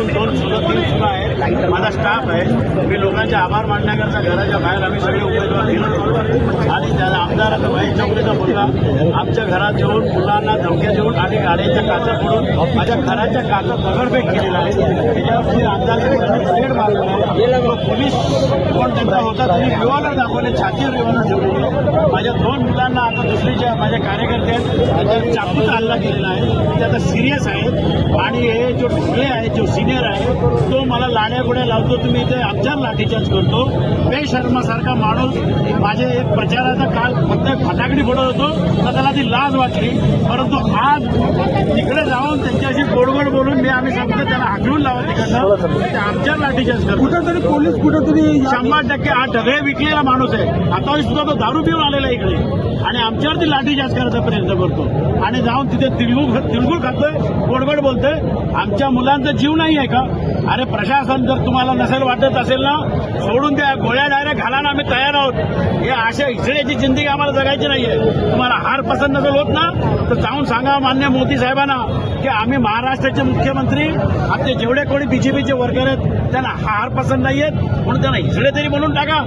2 सुद्धा 3 सुद्धा आहेत. माझा स्टाफ आहे. मी लोकांचे आभार मानण्याकरता घराच्या बाहेर आम्ही सगळे उमेदवार फिरत आणि त्याला आमदार भाई चौकडेचा मुलगा आमच्या घरात येऊन मुलांना धमक्या देऊन आणि गाड्यांच्या काचा फोडून माझ्या घराच्या काचा दगडफेक केलेला आहे. त्याच्यावरती आमदार रेड मारला आहे. पोलीस कोण त्यांचा होता त्यांनी रिव्हॉल्वर दाखवले, छातीवर रिव्हॉल्वर ठेवले. माझ्या 2 मुलांना आता दुसरीच्या माझ्या कार्यकर्ते आहेत त्याच्यावर चाकूचा हल्ला केलेला आहे. ते आता सिरियस आहेत आणि हे जो ढोले आहे जो सिनियर आहे तो मला लाड्या गोड्या लावतो, तुम्ही इथे आमच्यावर लाठीचार्ज करतो. बेशर्मासारखा माणूस माझे एक प्रचाराचा काल फक्त फटाकडी फोडत होतो तर त्याला ती लाज वाटली, परंतु आज तिकडे जाऊन त्यांच्याशी गोडगोड बोलून आम्ही सांगतो त्याला हाकलून लावा तिकडनं, ते आमच्यावर लाठीचार्ज करतो. कुठेतरी पोलीस कुठेतरी 100% हा ढगे विकलेला माणूस आहे. आता सुद्धा तो दारू पिऊन आलेला इकडे आणि आमच्यावरती लाठीचार्ज करायचा प्रयत्न करतो आणि जाऊन तिथे तिळगुळ खातोय, गोडगोड बोलतोय. आमच्या मुलांचा जीव नाही आहे का? अरे प्रशासन जर तुम्हाला नसेल वाटत असेल ना सोडून द्या, गोळ्या डायरेक्ट घाला ना, आम्ही तयार आहोत. हे अशा इचड्याची जिंदगी आम्हाला जगायची नाहीये. तुम्हाला हार पसंत नसेल होत ना तर जाऊन सांगा मान्य मोदी साहेबांना की आम्ही महाराष्ट्राचे मुख्यमंत्री, आपले जेवढे कोणी बीजेपीचे वर्कर आहेत त्यांना हार पसंत नाहीयेत म्हणून त्यांना इचडे तरी म्हणून टाका.